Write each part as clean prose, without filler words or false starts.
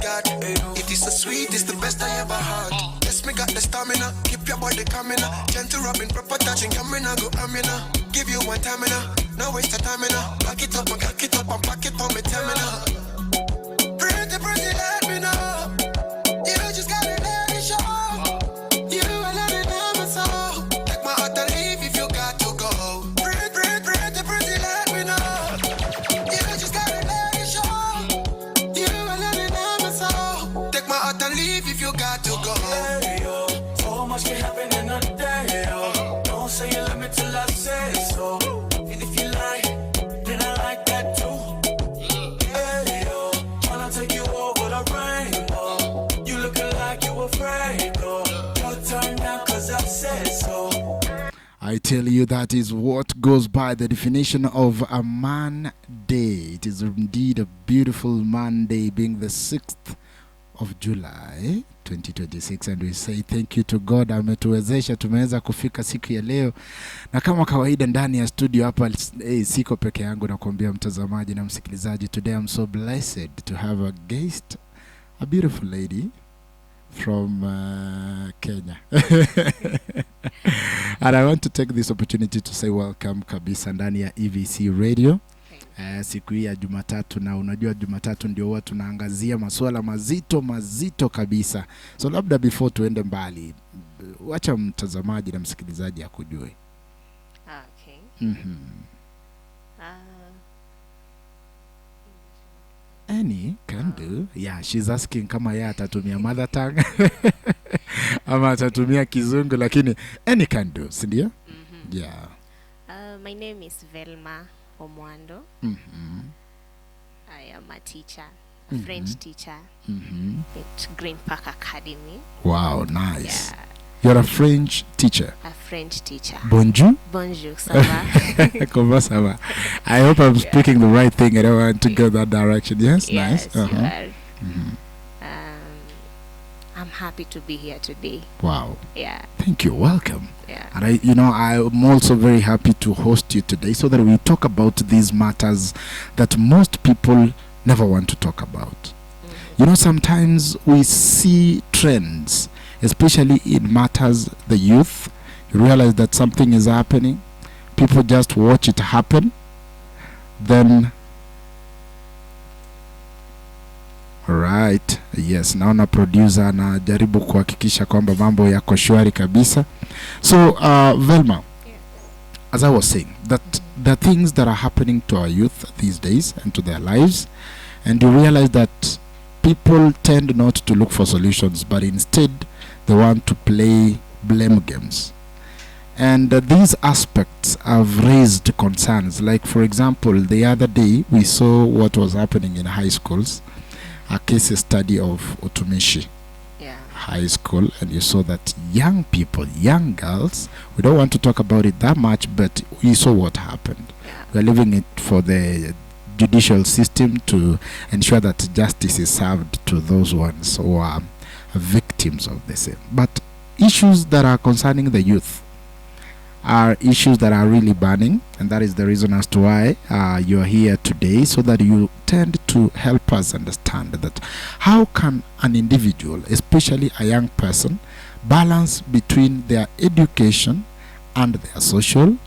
God. It is so sweet, it's the best I ever had. Yes, me got the stamina, keep your body coming up. Gentle rubbing, proper touching, coming go amina. Give you one time no waste of time back it up and cock it up and pack it on me terminal. Pretty, pretty, let me know. You just gotta let it show. You are letting my soul. Take my heart and leave if you got to go. Pretty, pretty, pretty, pretty, let me know. You just gotta let it show. You are letting my soul. Take my heart and leave if you got to go. Hey, yo, so much can happen in a day, yo. Don't say you love me till I say so. And if you lie, then I like that too. Hey, yo, wanna take you over the rainbow. You looking like you afraid, though. Your turn now, cause I said so. I tell you, that is what goes by the definition of a man day. It is indeed a beautiful Monday, being the 6th of July 2026, and we say thank you to God. Ametuwezesha tumeweza kufika siku ya leo, na kama kawaida ndani ya studio hapa siko peke yangu, na kuambia mtazamaji na msikilizaji, today I'm so blessed to have a guest, a beautiful lady from Kenya. And I want to take this opportunity to say welcome kabisa ndani ya EVC Radio. Siku hii ya Jumatatu, na unajua Jumatatu ndio huwa tunaangazia masuala mazito kabisa. So labda before tuende mbali, wacha mtazamaji na msikilizaji akujue. Okay. Any can do. Yeah, she's asking kama yeye atatumia mother tongue ama atatumia Kizungu, lakini any can do, si ndio? Yeah. My name is Velma Omwando. I am a teacher, a French teacher at Green Park Academy. Wow, nice. Yeah. You're a French teacher. A French teacher. Bonjour. Bonjour, ça va? Comment ça va? I hope I'm speaking the right thing. I don't want to go that direction. Yes, yes, nice. you are. I'm happy to be here today. Wow. Yeah. Thank you. Welcome. Yeah. And I'm also very happy to host you today so that we talk about these matters that most people never want to talk about. Sometimes we see trends, especially in matters the youth. You realize that something is happening. People just watch it happen. Then, right, yes, naona producer na jaribu kuhakikisha kwamba mambo yako shwari kabisa. So, Velma, as I was saying, that the things that are happening to our youth these days and to their lives, and you realize that people tend not to look for solutions, but instead they want to play blame games. And these aspects have raised concerns. Like, for example, the other day we saw what was happening in high schools, a case study of Utumishi High School, and you saw that young people, young girls, we don't want to talk about it that much, but we saw what happened. We're leaving it for the judicial system to ensure that justice is served to those ones who are victims of the same. But issues that are concerning the youth are issues that are really burning, and that is the reason as to why you are here today, so that you tend to help us understand that how can an individual, especially a young person, balance between their education and their social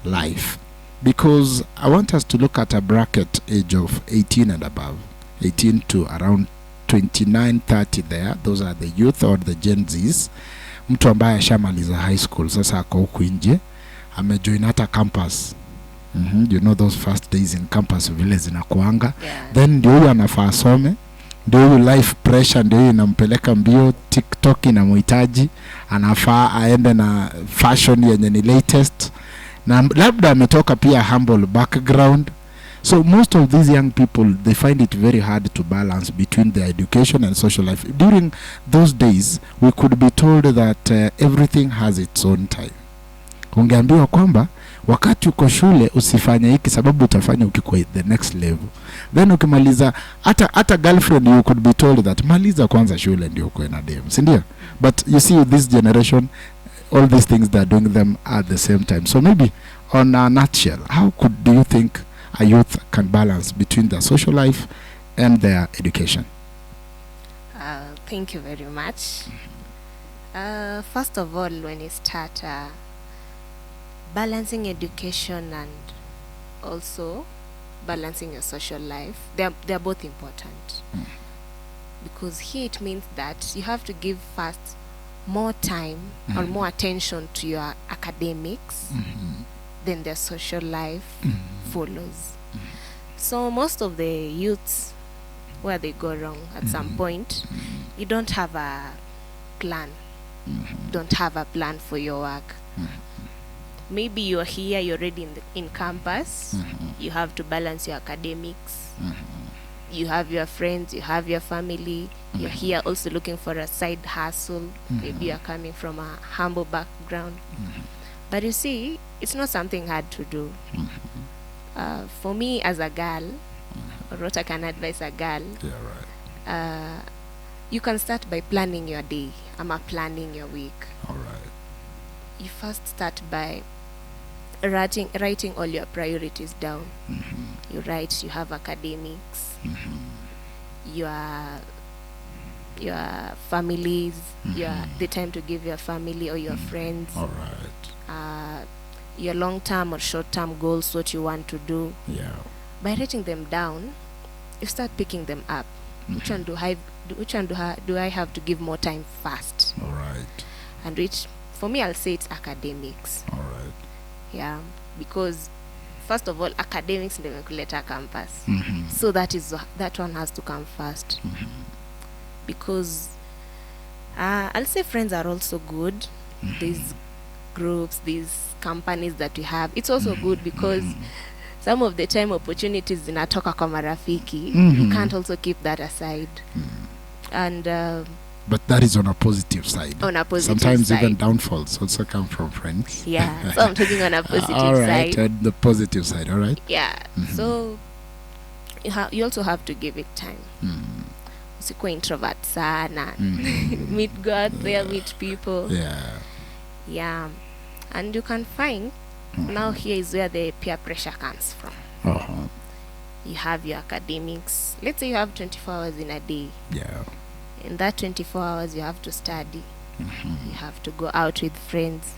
life. Because I want us to look at a bracket age of 18 and above, 18 to around 29, 30 there. Those are the youth or the Gen Zs. Mtu ambaye ashamaliza high school, sasa ako huku nje, amejoin hata campus. You know those first days in campus vile zinakuanga. Then ndio huyo anafaa asome, ndio huyo life pressure ndio huyo inampeleka mbio, TikTok inamhitaji, anafaa aende na fashion yenye ni latest, na labda ametoka pia humble background. So most of these young people, they find it very hard to balance between their education and social life. During those days, we could be told that everything has its own time. Ungeambiwa kwamba wakati uko shule usifanye hiki sababu utafanya ukiko the next level. Then ukimaliza hata girlfriend, you could be told that maliza kwanza shule ndio uko na dem, si ndio? But you see this generation, all these things they're doing them at the same time. So maybe on a nutshell, how do you think a youth can balance between their social life and their education? Thank you very much. First of all, when you start balancing education and also balancing your social life, they're both important. Because here it means that you have to give first more time or more attention to your academics, then their social life follows. So most of the youths, where they go wrong at some point, you don't have a plan. Don't have a plan for your work. Maybe you're here, you're already in campus, you have to balance your academics, you have your friends, you have your family, you're here also looking for a side hustle. Maybe you're coming from a humble background. But you see, it's not something hard to do. For me as a girl, or what I can advise a girl, you can start by planning your day. Planning your week. All right. You first start by writing all your priorities down. You write, you have academics, your families, the time to give your family or your friends. All right. Your long-term or short-term goals, what you want to do. Yeah. By writing them down, you start picking them up. Which one do I have to give more time first? All right. And which, for me, I'll say it's academics. All right. Yeah, because first of all, academics in the Makuleta campus. So that one has to come first. Because I'll say friends are also good. These groups, these companies that we have, it's also good because some of the time opportunities zinatoka kwa marafiki. You can't also keep that aside. And but that is on a positive side. On a positive Sometimes side. even downfalls also come from friends. Yeah, so I'm talking on a positive all right, side. on the positive side, all right. Yeah, so you also have to give it time. Usikuwa introvert sana. Go out there, meet people. Yeah, and you can find now here is where the peer pressure comes from. You have your academics. Let's say you have 24 hours in a day. Yeah. In that 24 hours, you have to study. You have to go out with friends.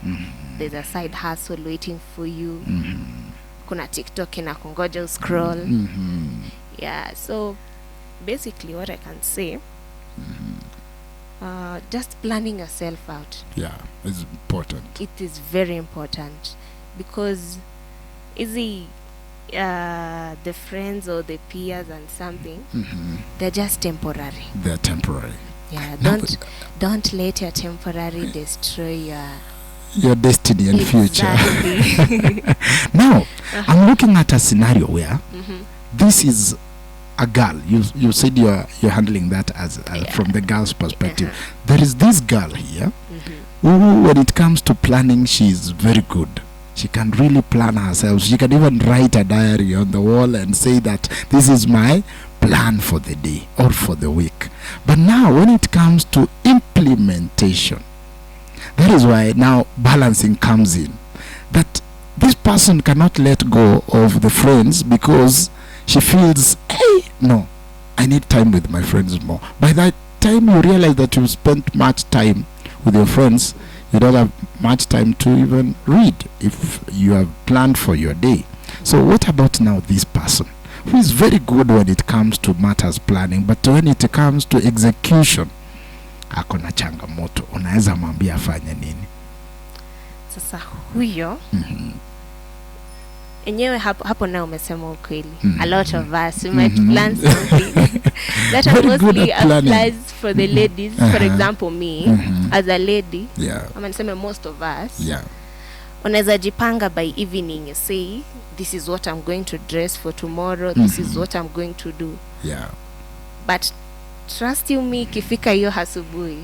There's a side hustle waiting for you. Kuna TikTok inakungoja scroll. Yeah, so basically what I can say, just planning yourself out. Yeah, it's important. It is very important because the friends or the peers and something, they're just temporary. They're temporary. Yeah, don't let your temporary destroy your destiny and future. Now, I'm looking at a scenario where this is a girl. You said you're handling that as from the girl's perspective. There is this girl here who, when it comes to planning, she's very good. She can really plan herself. She can even write a diary on the wall and say that this is my plan for the day or for the week. But now when it comes to implementation, that is why now balancing comes in. That this person cannot let go of the friends because she feels, hey, no, I need time with my friends more. By that time you realize that you've spent much time with your friends, you don't have much time to even read if you have planned for your day. So what about now this person who is very good when it comes to matters planning, but when it comes to execution akona changamoto, unaweza mwambia afanye nini? Sasa huyo enyewe hapo na umesema ukweli. A lot of us we might plan something that mostly applies for the ladies. For example, me as a lady, ama niseme most of us, unaweza jipanga by evening. You say, this is what I'm going to dress for tomorrow, this is what I'm going to do. But trust you me, ikifika hiyo asubuhi,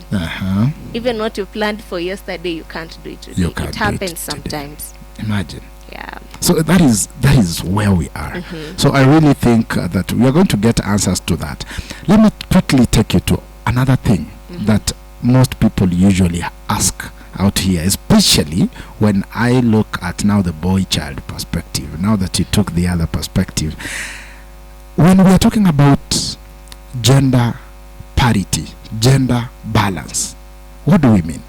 even what you planned for yesterday, you can't do it today. It happens sometimes. Imagine. Yeah. So that is where we are. So I really think that we are going to get answers to that. Let me quickly take you to another thing that most people usually ask out here, especially when I look at now the boy-child perspective, now that you took the other perspective. When we are talking about gender parity, gender balance. What do we mean?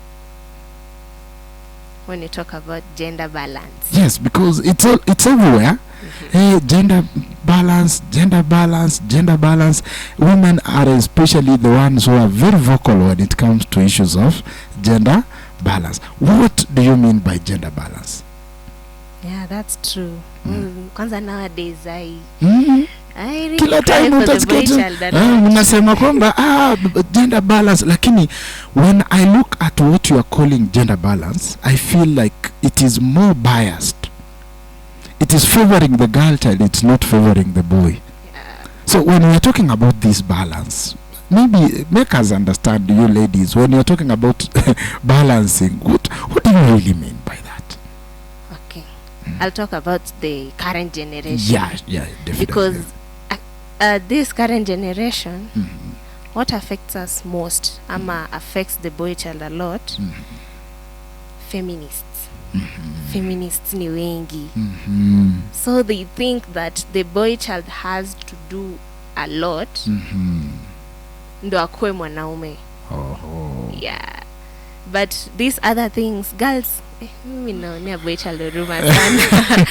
When you talk about gender balance. Yes, because it's everywhere. Hey, gender balance, gender balance, gender balance. Women are especially the ones who are very vocal when it comes to issues of gender balance. What do you mean by gender balance? Yeah, that's true. Kwanza nowadays I really Kila cry time for the boy utasikia child that mnasema kwamba gender balance, lakini when I look at what you are calling gender balance, I feel like it is more biased. It is favoring the girl child, it's not favoring the boy. Yeah. So when we are talking about this balance, maybe make us understand, you ladies, when you're talking about balancing, what do you really mean by that? Okay. I'll talk about the current generation. Yeah, definitely. Because this current generation, what affects us most, affects the boy child a lot, feminists. Feminists ni wengi. So they think that the boy child has to do a lot ndo akue mwanaume. Yeah. But these other things, girls, mimi naonea boy child huruma sana.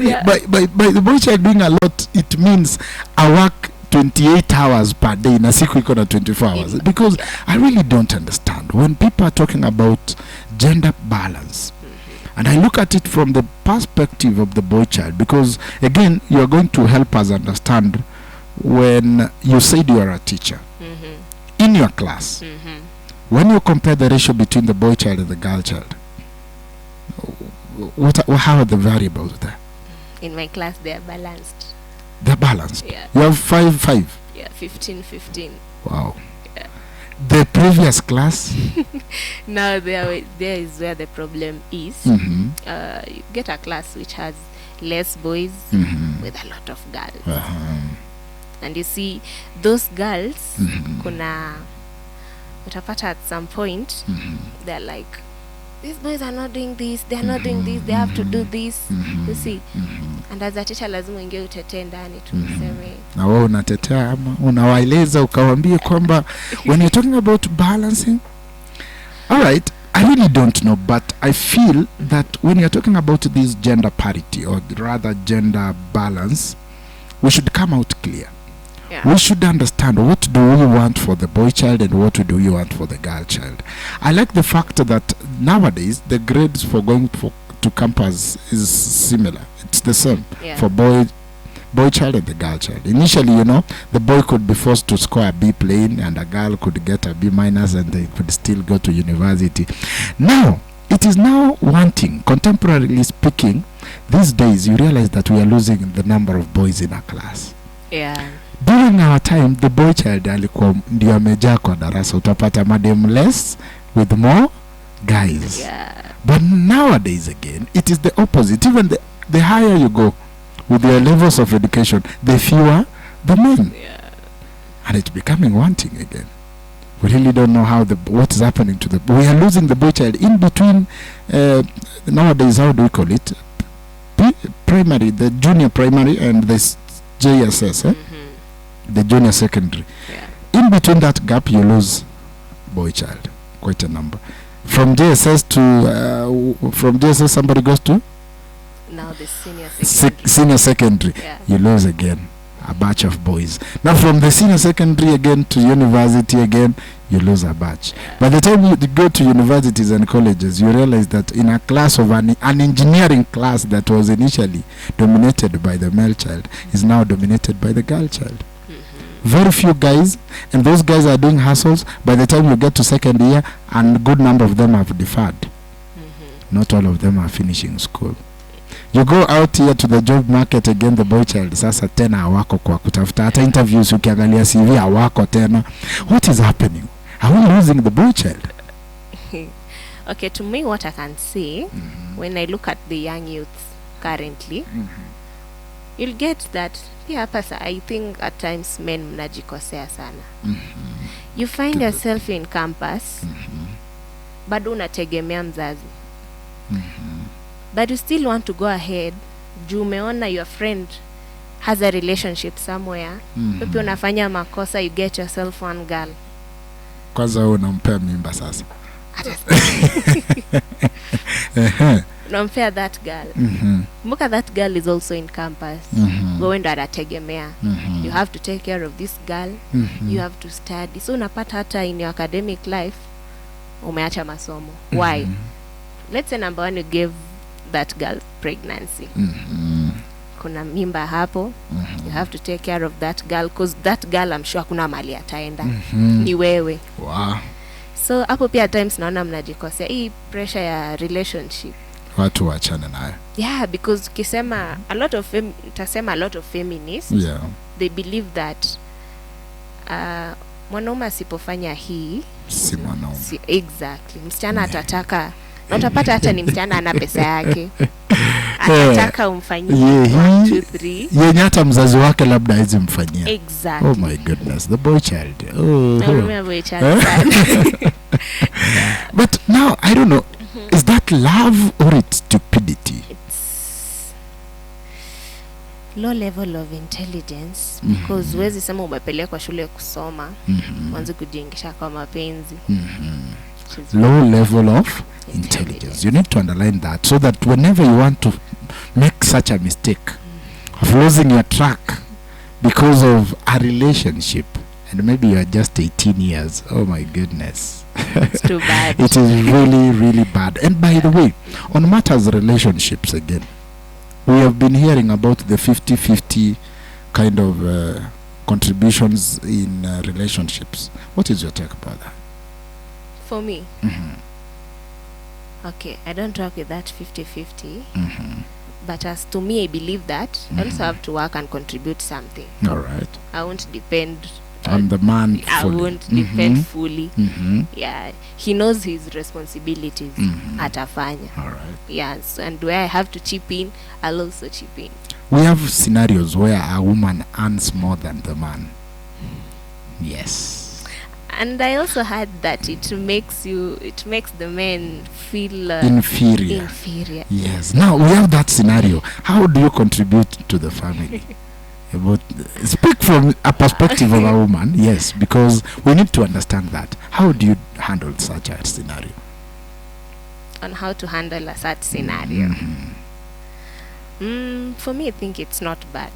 Yeah. By the boy child doing a lot, it means I work 28 hours per day na siku iko na 24 hours. Because I really don't understand when people are talking about gender balance. And I look at it from the perspective of the boy child, because again, you are going to help us understand when you said you are a teacher in your class. When you compare the ratio between the boy child and the girl child, how are the variables there? In my class, they are balanced. They're balanced. Yeah. You have 5-5. Yeah, 15-15. Wow. Yeah. The previous class. Now there is where the problem is. Mm-hmm. You get a class which has less boys with a lot of girls. And you see those girls, kuna utapata at some point they're like, these boys are not doing this, they are not doing this, they have to do this. You see, and as a teacher lazima ingie utetee ndani tuseme. Na wewe unatetea ama unawaeleza ukawaambie kwamba when you're talking about balancing, all right, I really don't know, but I feel that when you're talking about this gender parity, or rather gender balance, we should come out clear. Yeah. We should understand what do we want for the boy child and what do we want for the girl child. I like the fact that nowadays the grades for going to campus is similar. It's the same for boy child and the girl child. Initially, the boy could be forced to score a B plain and a girl could get a B minus and they could still go to university. Now, it is now wanting, contemporarily speaking, these days you realize that we are losing the number of boys in our class. Yeah. During our time, the boy child alikuwa ndio amejaa kwa darasa, utapata madam less with more guys. Yeah. But nowadays again, it is the opposite. Even the higher you go with your levels of education, the fewer the men. Yeah. And it's becoming wanting again. We really don't know what is happening to we are losing the boy child in between. Nowadays, how do we call it? Primary, the junior primary and the JSS, the junior secondary. Yeah. In between that gap, you lose boy child, quite a number. From JSS from JSS, somebody goes to now the senior secondary. Senior secondary. Yeah. You lose again a batch of boys. Now from the senior secondary again to university again, you lose a batch. By the time you go to universities and colleges, you realize that in a class of an engineering class that was initially dominated by the male child is now dominated by the girl child. Very few guys, and those guys are doing hustles. By the time you get to second year, and a good number of them have deferred. Not all of them are finishing school. You go out here to the job market again, the boy child sasa tena hawako kwa kutafuta hata interviews, ukiangalia CV hawako tena. What is happening? Are we losing the boy child? Okay, to me what I can say when I look at the young youth currently, you'll get that pia hapa I think at times men mnajikosea sana. You find yourself in campus, bado unategemea mzazi. But you still want to go ahead, juu umeona your friend has a relationship somewhere, maybe unafanya makosa, you get yourself one girl. Kwanza wewe unampea mimba sasa. Unampea that girl. Kumbuka that girl is also in campus. Wewe ndo anategemea. You have to take care of this girl. You have to study. So unapata hata in your academic life umeacha masomo. Why? Let's say number one, you gave that girl pregnancy. Kuna mimba hapo. You have to take care of that girl, because that girl I'm sure kuna mali ataenda. Ni wewe. Wow. So hapo pia times naona mnajikosea hii pressure ya relationship. Watu waachane nayo. Yeah, because ukisema a lot of feminists, Yeah. they believe that mwanaume asipofanya hii Si mwanaume. exactly, msichana atataka, na utapata hata ni msichana ana pesa yake, atataka umfanyie 1 2 3 yenye hata mzazi wake labda hawezi mfanyia. exactly. Oh my goodness, the boy child. Na boy child sana. But now I don't know, is that love or it's stupidity? It's low level of intelligence, because huwezi sema umepelekwa shule kusoma mwanzo kujiingisha kwa mapenzi. Low level of intelligence. You need to underline that, so that whenever you want to make such a mistake of losing your track because of a relationship, and maybe you are just 18 years, oh my goodness. It's too bad. It is really, really bad. And by the way, on matters relationships again, we have been hearing about the 50-50 kind of contributions in relationships. What is your take about that? For me, okay, I don't talk with that 50-50, but as to me, I believe that I also have to work and contribute something. All right. I won't depend On the man I fully. won't depend fully. Yeah, he knows his responsibilities. Atafanya. All right. Yes, and where I have to chip in, I'll also chip in. We have scenarios where a woman earns more than the man. Yes. And I also heard that it makes the men feel Inferior. inferior. Yes. Now we have that scenario. How do you contribute to the family? About speak from a perspective of a woman, yes, because we need to understand that. How do you handle such a scenario? On how to handle a such scenario. For me, I think it's not bad.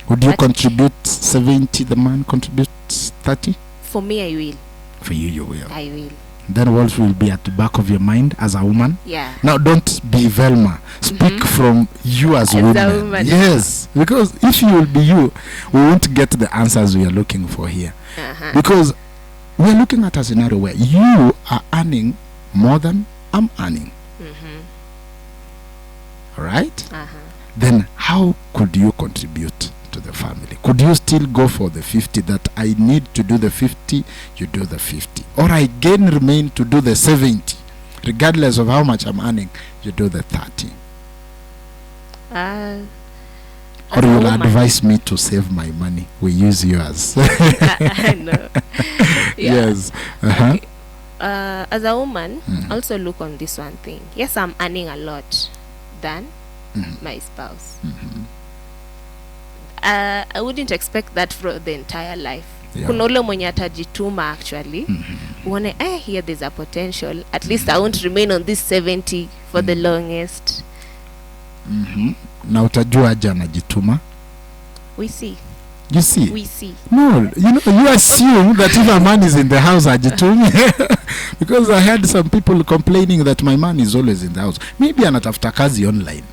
Would you But- contribute 70, the man contributes 30? For me, I will. For you, you will. I will. Then what will be at the back of your mind as a woman? Yeah. Now, don't be Velma. Speak from you as As a woman. woman. Yes, because if you will be you, we won't get the answers we are looking for here. Because we are looking at a scenario where you are earning more than I'm earning. All right? Then how could you contribute to the family? Could you still go for the 50 that I need to do the 50, you do the 50? Or I again remain to do the 70, regardless of how much I'm earning, you do the 30? Or you'll advise me to save my money, we use yours. No. Yeah. Yes. As a woman, also look on this one thing. Yes, I'm earning a lot than my spouse. I wouldn't expect that for the entire life. Yeah. Kuna ule mwenye atajituma actually. Uone, here there's a potential. At least I won't remain on this 70 for the longest. Na utajua aje anajituma? We see. You see? We see. No, you assume that if a man is in the house, ajitumi. Because I heard some people complaining that my man is always in the house. Maybe anatafuta kazi online.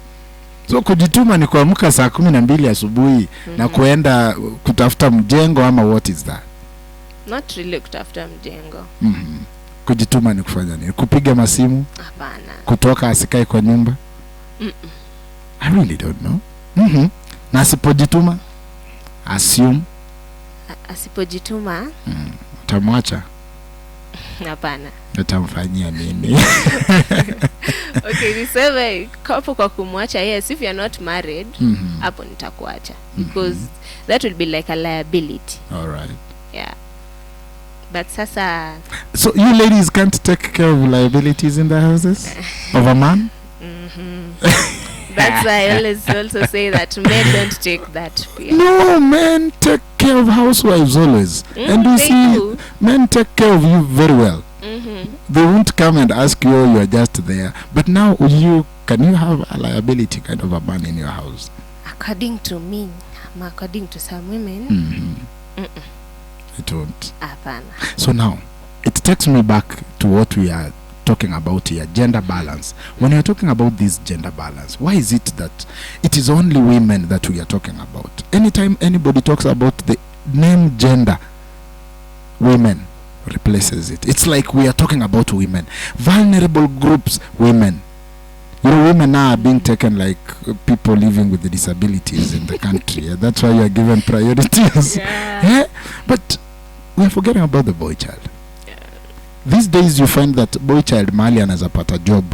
So kujituma ni kuamka saa 12 asubuhi na kuenda kutafuta mjengo, ama what is that? Not really kutafuta mjengo. Kujituma ni kufanya nini? Kupiga masimu? Hapana. Kutoka asikae kwa nyumba? I really don't know. Na asipojituma? Assume? Asipojituma? Utamwacha? Hapana. Utamfanyia nini? Okay, niseme kapo kwa kumwacha, yes, if you're not married, hapo nitakuacha. Because that will be like a liability. All right. Yeah. But sasa... So you ladies can't take care of liabilities in the houses of a man? That's why I always also say that men don't take that fear. No, men take care of housewives always. And you they see, do. men take care of you very well. Mm-hmm. They won't come and ask you, you are just there. But now can you have a liability kind of a man in your house? According to me, according to some women, It won't. hapana. So now, it takes me back to what we are talking about here, gender balance. When you're talking about this gender balance, why is it that it is only women that we are talking about? Anytime anybody talks about the name gender, women replaces it. It's like we are talking about women. Vulnerable groups, women. You know, women now are being taken like people living with the disabilities in the country. That's why you are given priorities. Yeah? But we are forgetting about the boy child. These days you find that boy child mahali anaweza pata job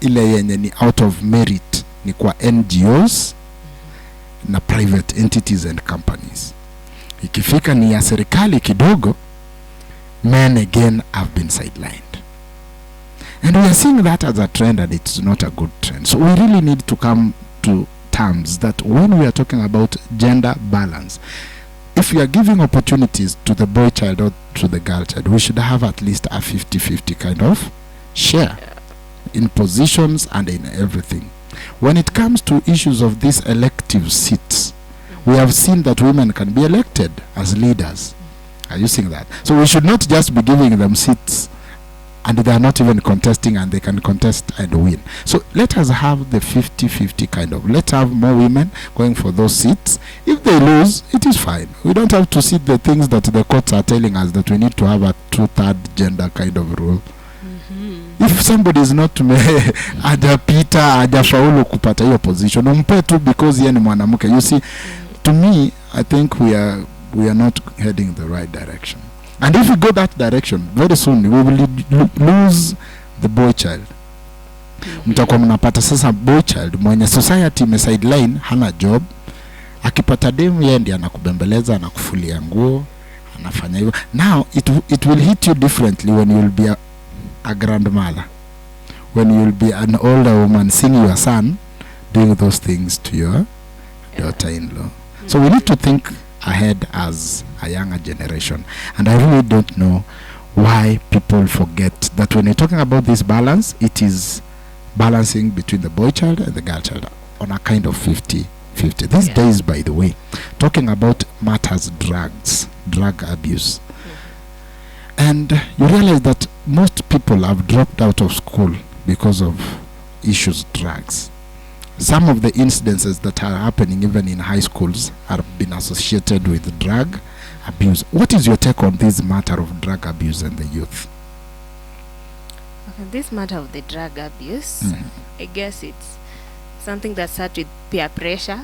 ile yenye ni out of merit ni kwa NGOs na private entities and companies. Ikifika ni ya serikali kidogo, men again have been sidelined. And we are seeing that as a trend, and it's not a good trend. So we really need to come to terms that when we are talking about gender balance, if we are giving opportunities to the boy child or to the girl child, we should have at least a 50-50 kind of share in positions and in everything. When it comes to issues of these elective seats, we have seen that women can be elected as leaders. Are you seeing that? So we should not just be giving them seats and they are not even contesting, and they can contest and win. So let us have the 50-50 kind of. Let's have more women going for those seats. If they lose, it is fine. We don't have to see the things that the courts are telling us, that we need to have a 2/3 gender kind of rule. If somebody is not hajapita hajafaulu kupata hiyo position, umpe tu because yeye ni mwanamke. You see, to me, I think we are not heading the right direction. And if we go that direction, very soon we will lose the boy child. Mtakuwa mnapata sasa boy child mwenye society imesideline, hana job, akipata demu yeye ndiye anakubembeleza, anakufulia nguo, anafanya hivyo. Now it will hit you differently when you will be a grandmother, when you will be an older woman seeing your son doing those things to your daughter-in-law. So we need to think ahead as a younger generation. And I really don't know why people forget that when you're talking about this balance, it is balancing between the boy child and the girl child on a kind of 50-50. These days, by the way, talking about matters drug abuse. And you realize that most people have dropped out of school because of issues drugs. Some of the incidences that are happening even in high schools have been associated with drug abuse. What is your take on this matter of drug abuse and the youth? Okay, this matter of the drug abuse, I guess it's something that starts with peer pressure,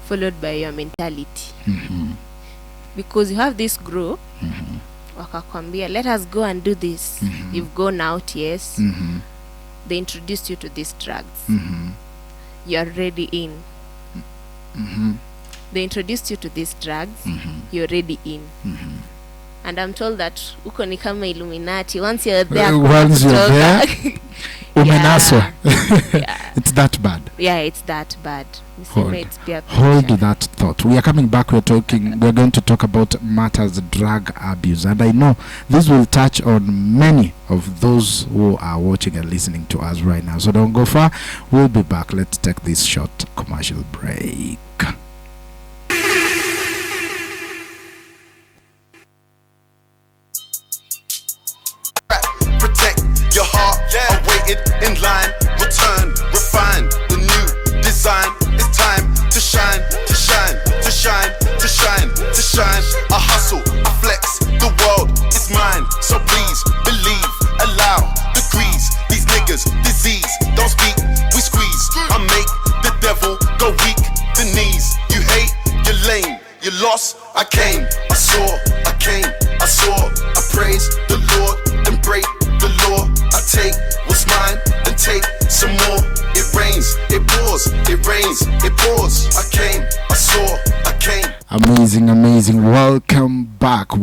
followed by your mentality. Because you have this group, wakakwambia, let us go and do this. You've gone out, yes. They introduced you to these drugs. You're already in. They introduced you to these drugs. You're already in. And I'm told that uko ni kama Illuminati. Once you're there, umenaswa. It's that bad. Yeah, it's that bad. Hold that thought. We are coming back. We're going to talk about matters drug abuse, and I know this will touch on many of those who are watching and listening to us right now. So don't go far. We'll be back. Let's take this short commercial break. Protect your heart, awaited in line, return, refine the new design. It's time to shine, to shine, to shine, to shine, to shine. I hustle, I flex, the world is mine. So please believe, allow degrees. These niggas, disease, don't speak, we squeeze. I make the devil go weak, the knees. You hate, you're lame, you lost. I came, I saw, I came, I saw. I praise the Lord, then break the law. I take what's mine and take some more. It rains, it pours, it rains, it pours. I came, I saw, I came. Amazing. Welcome back.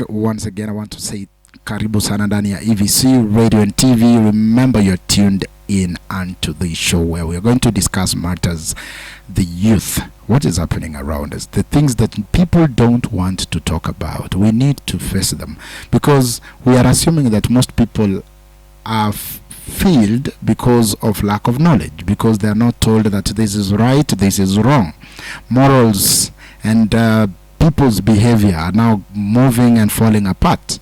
Once again, I want to say Karibu sana ndani ya EVC Radio and TV. Remember, you're tuned in onto the show where we are going to discuss matters, the youth, what is happening around us, the things that people don't want to talk about. We need to face them because we are assuming that most people are failed because of lack of knowledge, because they are not told that this is right, this is wrong. Morals and people's behavior are now moving and falling apart.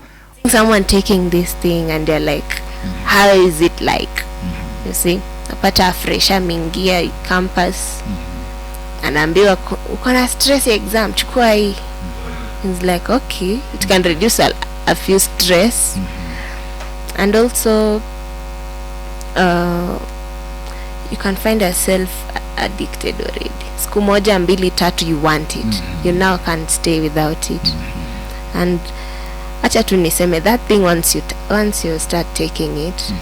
Someone taking this thing and they're like, how is it like? You see, napata fresha mingia campus, anaambiwa uko na stress ya exam, chukua hii. It's like, okay, it can reduce a few stress. And also you can find yourself addicted already. Siku moja mbili tatu you want it, you now can't stay without it. And acha tu niseme that thing, once you start taking it,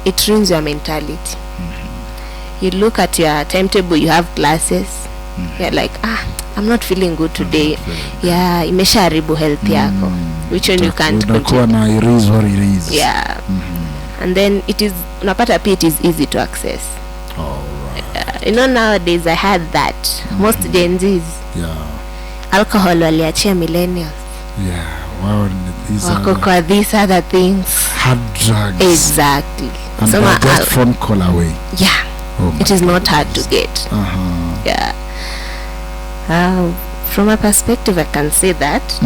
it ruins your mentality. You look at your timetable, you have classes, you're like, I'm not feeling good today. Yeah, imeshaharibu health yako, which one you can't continue. Yeah. And then it is, unapata pia it is easy to access. You know, nowadays I had that most Gen Zs, alcohol waliachia millennials. Wow, these wako kwa these other things, hard drugs. Exactly. And so just phone call away. Yeah. It is not hard to get. Yeah. From a perspective, I can say that.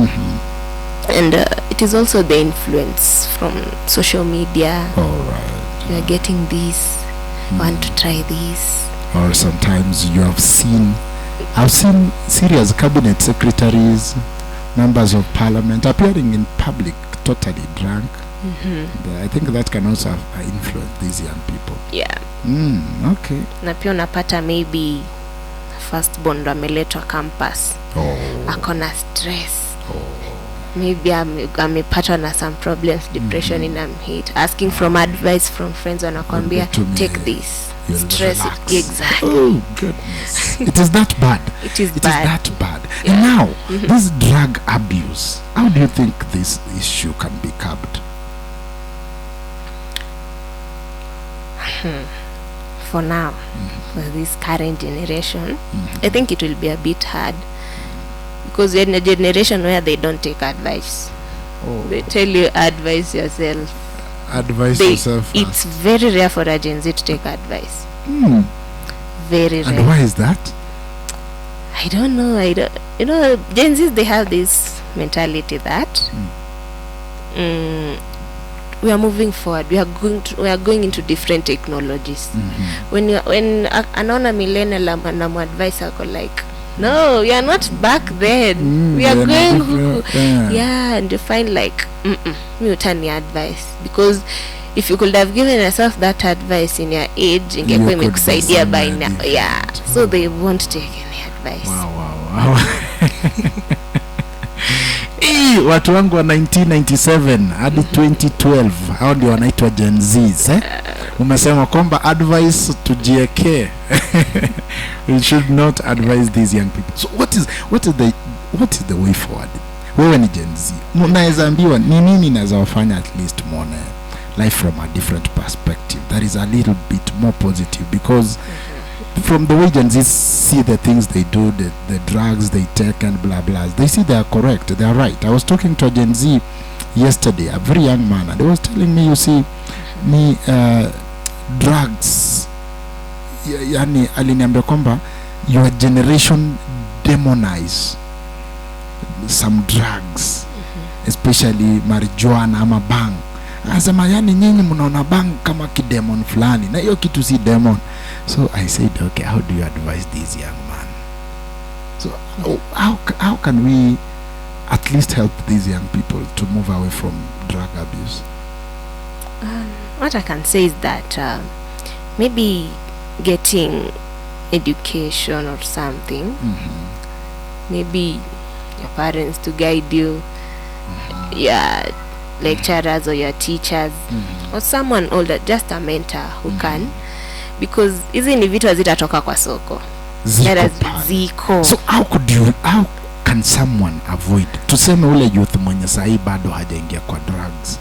And it is also the influence from social media. Alright. You are getting this, want to try this. Or sometimes you have seen, I've seen serious cabinet secretaries, members of parliament appearing in public totally drunk. I think that can also influence these young people. Yeah. Okay. Na pia unapata maybe first bond ameletwa campus, akona stress, maybe amepatwa na some problems, depression inamhit, asking from advice from friends, wanakwambia take this, stress it. Exactly. Oh goodness. It is that bad. It is It bad. is that bad. Yeah. And now, this drug abuse, how do you think this issue can be curbed? For now, for this current generation, I think it will be a bit hard, because we're in a generation where they don't take advice. They tell you advise yourself. Advise yourself. It's very rare for a Gen Z to take advice. Very rare. And why is that? I don't know. You know, Gen Zs, they have this mentality that we are moving forward. We are going into different technologies. When anaona millennial advice ako like, no, we are not back then. We are going and you find like me utani advice, because if you could have given yourself that advice in your age, ingekuwa imekusaidia by now. Yeah. So they won't take any advice. Wow. Watu wangu wa 1997 hadi 2012 hao ndio wanaitwa Gen Zs, umesema kwamba advice tujieke. We should not advise these young people. So what is the way forward? Wewe ni Gen Z, unaweza ambiwa ni nini naweza wafanya at least muone life from a different perspective that is a little bit more positive, because from the way Gen Z see the things they do, the drugs they take and blah blah, they see they are correct, they are right. I was talking to a Gen Z yesterday, a very young man, and he was telling me, you see, drugs, yani aliniambia kwamba your generation demonize some drugs, especially marijuana ama bang. Anasema yani nyinyi mnaona bang kama kidemon fulani, na hiyo kitu si demon. So I said, okay, how do you advise this young man? So how can we at least help these young people to move away from drug abuse? What I can say is that maybe getting education or something, maybe your parents to guide you, your lecturers or your teachers, or someone older, just a mentor who can, because hizi ni vitu hazitatoka kwa soko. Ziko. Ziko. So how can can someone avoid? Tuseme ule youth mwenye sahi bado hajaingia kwa drugs,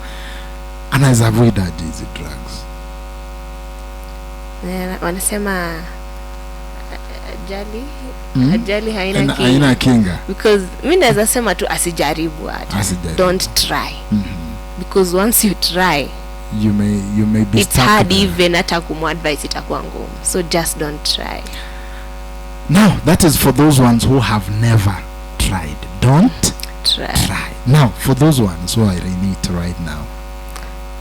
anaweza avoid aje hizi drugs? Wanasema ajali haina kinga. Because mimi naweza sema tu asijaribu hata. Don't try. Because once you try, you may be it's hard even hata kumadvise itakuwa ngumu. So just don't try. Now that is for those ones who have never tried. Don't try. Now for those ones who are in it right now.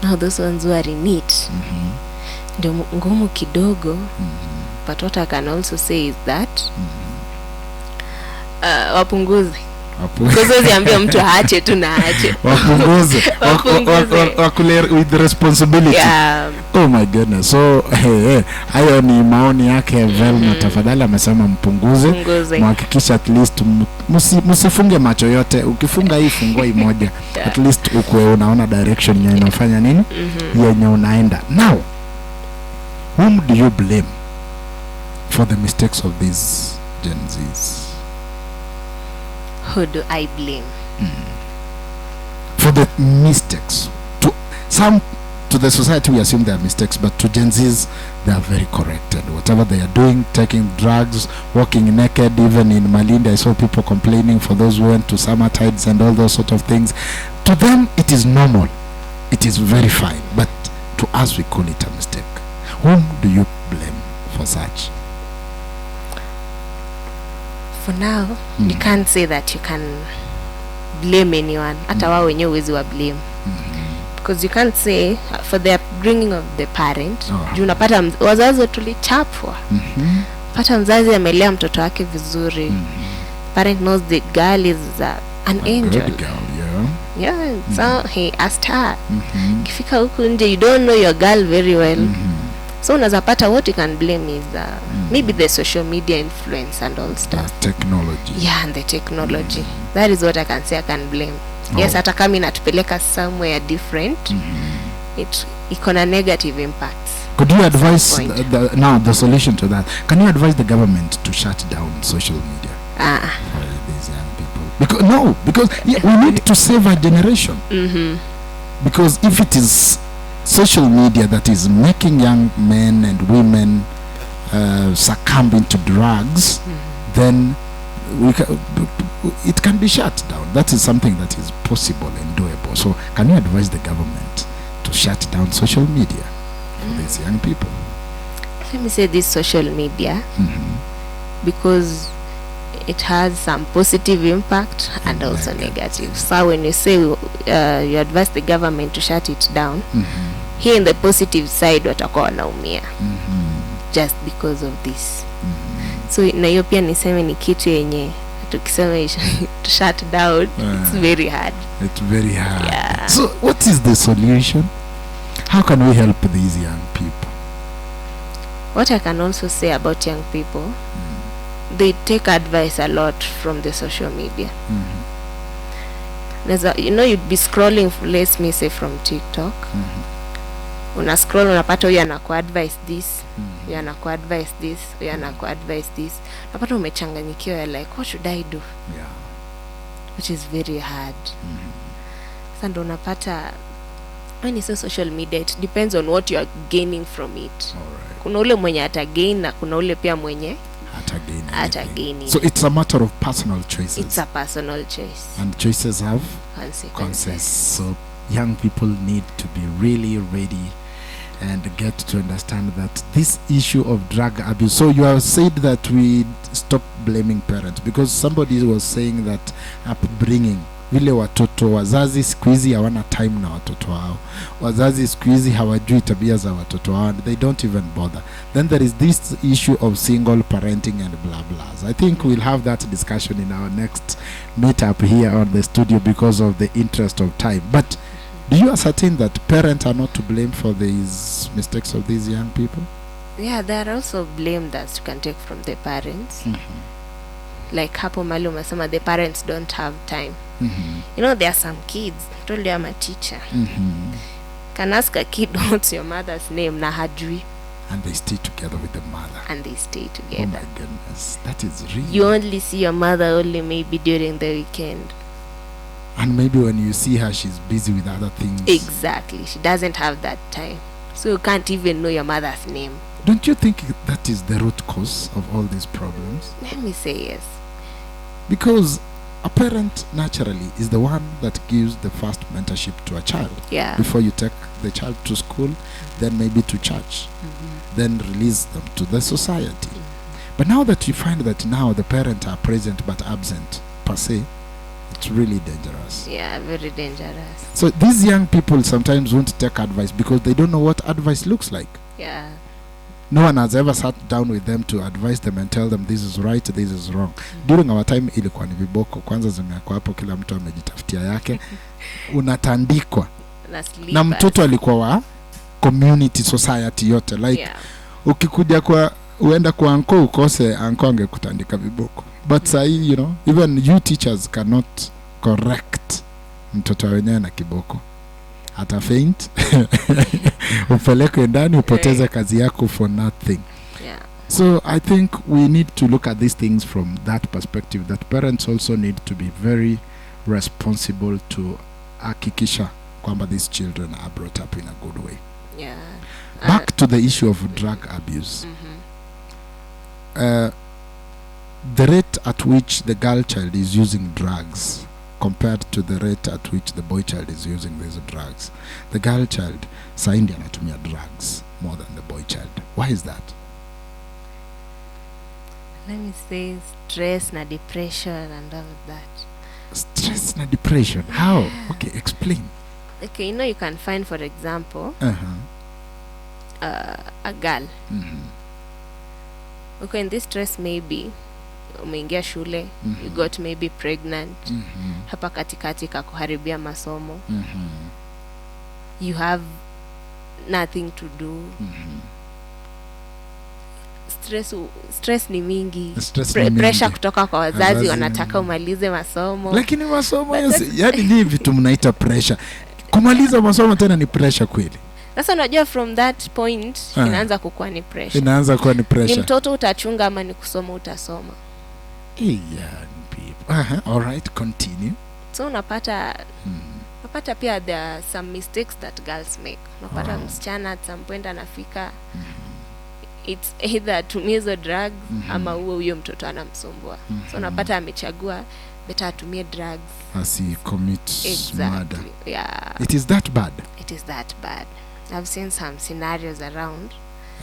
Now those ones who are in it, ndio ngumu kidogo. But what I can also say is that wapunguze. Ziambia mtu aache tu na aache. Wapunguze. Wakule with responsibility. Yeah. Oh my goodness. So hayo ni maoni yake Velma. Tafadhali amesema mpunguze. Mhakikisha at least msifunge macho yote. Ukifunga hii fungua moja. Yeah. At least ukwe unaona direction yenye unafanya nini? Yenye unaenda. Now, whom do you blame for the mistakes of these Gen Zs? Who do I blame? For the mistakes. To the society we assume they are mistakes, but to Gen Zs they are very corrected. Whatever they are doing, taking drugs, walking naked, even in Malindi I saw people complaining for those who went to summer tides and all those sort of things. To them it is normal. It is very fine. But to us we call it a mistake. Whom do you blame for such? For now, you can't say that you can blame anyone. Hata wao wenyewe huwezi wa blame. Because you can't say for the upbringing of the parent. Juu unapata wazazi tulichapwa. Pata mzazi amelea mtoto wake vizuri. Parent knows the girl is an angel. Good girl, yeah. So he asked her. Kifika huku nje, you don't know your girl very well. So unaweza pata what you can blame is maybe the social media influence and all stuff. Technology. Yeah, and the technology. That is what I can say I can blame. Yes, hata kama inatupeleka somewhere different, it icona negative impacts. Could you advise the solution to that? Can you advise the government to shut down social media for these young people? Because we need to save our generation. Because if it is social media that is making young men and women succumb into drugs, then it can be shut down. That is something that is possible and doable. So can you advise the government to shut down social media for these young people? Let me say this social media because it has some positive impact and also negative. So when you say you advise the government to shut it down, here in the positive side watakuwa wanaumia just because of this. So na hiyo pia niseme ni kitu yenye tukisema to shut down, it's very hard. It's very hard. Yeah. So what is the solution? How can we help these young people? What I can also say about young people, they take advice a lot from the social media. You'd be scrolling, let's me say from TikTok. Una scroll, unapata huyu anakuadvise this, huyu anakuadvise this, huyu anakuadvise this. Unapata umechanganyikiwa, you're like, what should I do? Yeah. Which is very hard. Sasa ndo unapata when you say social media, it depends on what you are gaining from it. Alright. Kuna ule mwenye atagain na kuna ule pia mwenye atagain. So it's a matter of personal choices. It's a personal choice. And choices have consequences. So young people need to be really ready and get to understand that this issue of drug abuse. So you have said that we stop blaming parents, because somebody was saying that upbringing, vile watoto wazazi siku hizi hawana time na watoto wao. Wazazi siku hizi hawajui tabia za watoto wao, and they don't even bother. Then there is this issue of single parenting and blah blah. I think we'll have that discussion in our next meetup here on the studio because of the interest of time. But do you ascertain that parents are not to blame for these mistakes of these young people? Yeah, there are also blame that you can take from the parents. Like hapo mali umesema the parents don't have time. You know, there are some kids, told you I'm a teacher, can ask a kid what's your mother's name na hajui. and they stay together with the mother. and they stay Oh together. my goodness, that is real. You only see your mother only maybe during the weekend. And maybe when you see her, she's busy with other things. Exactly. She doesn't have that time. So you can't even know your mother's name. Don't you think that is the root cause of all these problems? Let me say yes. Because a parent naturally is the one that gives the first mentorship to a child. Yeah. Before you take the child to school, then maybe to church, then release them to the society. But now that you find that now the parents are present but absent per se, it's really dangerous. Yeah, very dangerous. So these young people sometimes won't take advice because they don't know what advice looks like. Yeah. No one has ever sat down with them to advise them and tell them this is right, this is wrong. During our time ilikuwa ni viboko, kwanza zimekuwa hapo, kila mtu amejitafutia yake. Unatandikwa. Na mtoto alikuwa wa community society yote, like Yeah. ukikuja kwa uenda kwa anko ukose, anko angekutandika viboko. But sahi, you know, even you teachers cannot correct mtoto wenyewe na kiboko. Ata faint upelekwe ndani upoteze kazi yako for nothing. Yeah. So I think we need to look at these things from that perspective, that parents also need to be very responsible to hakikisha kwamba these children are brought up in a good way. Yeah. Back to the issue of drug abuse. The rate at which the girl child is using drugs compared to the rate at which the boy child is using these drugs, the girl child saindi anatumia drugs more than the boy child. Why is that? Let me say stress na depression and all of that. Stress and depression. How? Okay, explain. Okay, you know, you can find, for example, a girl. Okay, in this stress, maybe umeingia shule, you got maybe pregnant, hapa katikati kakuharibia masomo, you have nothing to do. Stress ni mingi. Stress ni mingi. Pressure kutoka kwa wazazi, Wazazi, wanataka umalize masomo. Lakini masomo yani ni vitu mnaita pressure. Kumaliza masomo tena ni pressure kweli. Sasa unajua from that point inaanza kukuwa ni pressure. Inaanza kuwa ni pressure. Ni mtoto utachunga ama ni kusoma utasoma. Yeah, people. All right, continue. So unapata pia there are some mistakes that girls make. Unapata msichana at some point anafika, it's either atumie hizo drugs ama huyo mtoto anamsumbua. So unapata amechagua better atumie drugs. As he commits murder. Yeah. It is that bad. It is that bad. I've seen some scenarios around.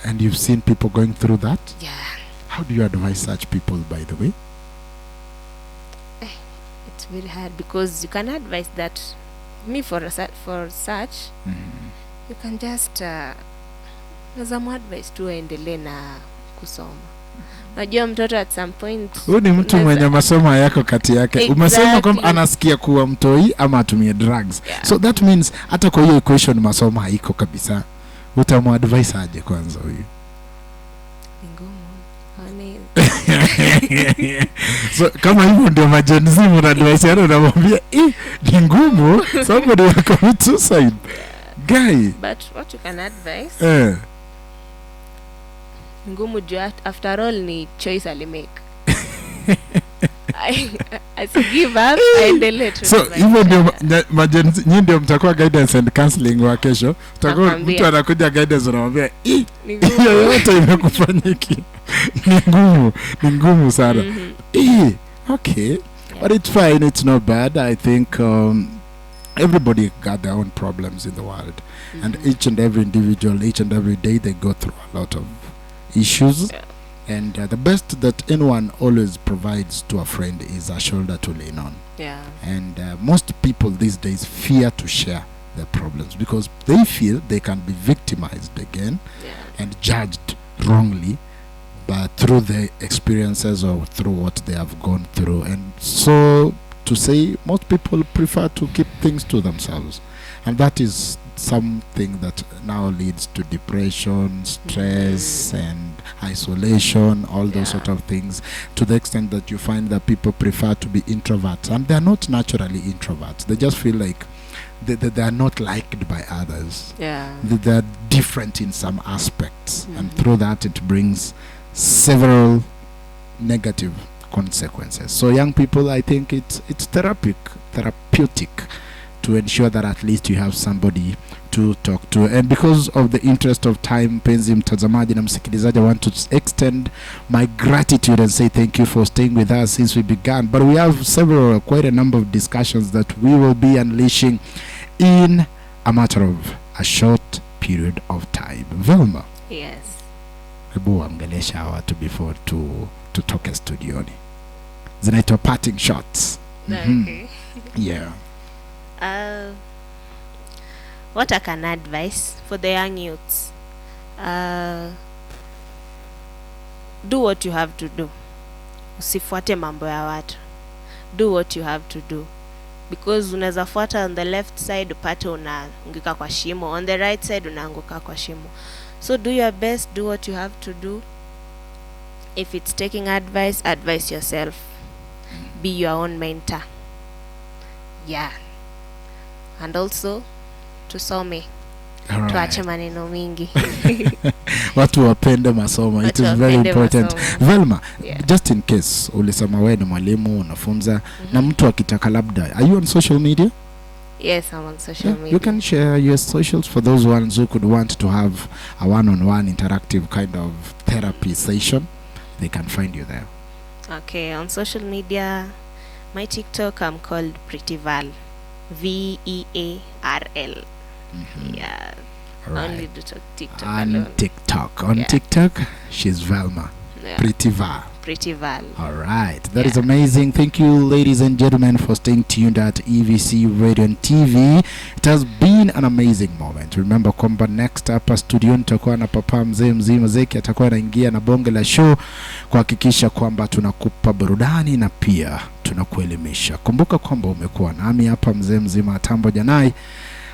And you've seen people going through that? Yeah. How do you advise such people, by the way? It's very hard because you can advise that. Me for such, you can just nazamu advice tu aendelee na kusoma. Unajua mtoto at some point, Huyu ni mtu mwenye masomo yako kati yake. Exactly. Umesema kwamba anasikia kuwa mtoi ama atumie drugs. Yeah. So that means hata kwa hiyo equation masomo haiko kabisa. Utamuadvise aje kwanza huyu? ni ngumu. Honey. So kama hivyo ndio majenzi mnadvise yana unamwambia ni ngumu, somebody will commit suicide. Guy. But what you can advise, ngumu juu after all ni choice alimake. I give up, aendelee tu. So hivyo ndio majenzi, nyinyi ndio mtakuwa guidance and counseling wa kesho. Utakuwa mtu anakuja guidance unamwambia hiyo yote imekufanyiki. Ni ngumu sana. Okay. Yeah. But it's fine, it's not bad. I think everybody got their own problems in the world. And each and every individual, each and every day they go through a lot of issues. Yeah. And the best that anyone always provides to a friend is a shoulder to lean on. Yeah. And most people these days fear to share their problems because they feel they can be victimized again and judged wrongly but through their experiences or through what they have gone through. And so to say, most people prefer to keep things to themselves. And that is something that now leads to depression, stress, and isolation, all those sort of things, to the extent that you find that people prefer to be introverts. And they're not naturally introverts. They just feel like they are not liked by others. Yeah. They're different in some aspects, and through that it brings several negative consequences. So young people, I think it's therapeutic to ensure that at least you have somebody to talk to. And because of the interest of time, penzi mtazamaji na msikilizaji, I want to extend my gratitude and say thank you for staying with us since we began. But we have quite a number of discussions that we will be unleashing in a matter of a short period of time. Velma, Yes. hebu angelesha watu before tutoke studioni. Zinaitwa parting shots. Okay. Yeah. What I can advise for the young youths, do what you have to do. Usifuate mambo ya watu. Do what you have to do, because unaweza fuata on the left side upate unaanguka kwa shimo, on the right side unaanguka kwa shimo. So do your best, do what you have to do. If it's taking advice, advise yourself. Be your own mentor. Yeah. And also tusome, tuache maneno mingi. Watu wapende masomo. It is very important. Velma, just in case ulisema wewe ni mwalimu unafunza na mtu akitaka labda, are you on social media? Yes, I'm on social media. You can share your socials for those ones who could want to have a one-on-one interactive kind of therapy session. They can find you there. Okay, on social media, my TikTok, I'm called Pretty Val. VEARL. Yeah. Right. Only do TikTok On alone. TikTok. On TikTok, she's Velma. Yeah. Pretty Val. Pretty Val. All right. That is amazing. Thank you, ladies and gentlemen, for staying tuned at EVC Radio and TV. It has been an amazing moment. Remember kwamba next hapa studio nitakuwa na papa mzee mzima Zeki atakuwa anaingia na bonge la show kuhakikisha kwamba tunakupa burudani na pia tunakuelimisha. Kumbuka kwamba umekuwa nami hapa mzee mzima Tambo Janai.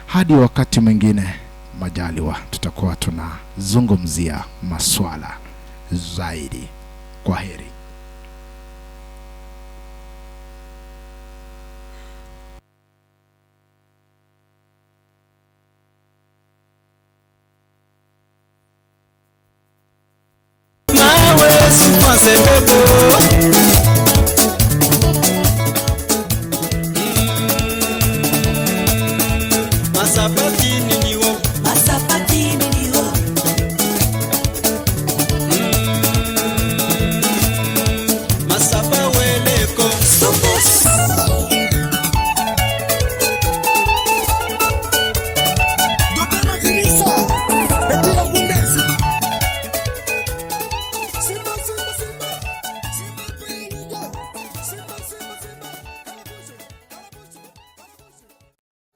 Hadi wakati mwingine majaliwa, tutakuwa tunazungumzia maswala zaidi. Kwaheri. Nawe sipanse bebo. Masapatini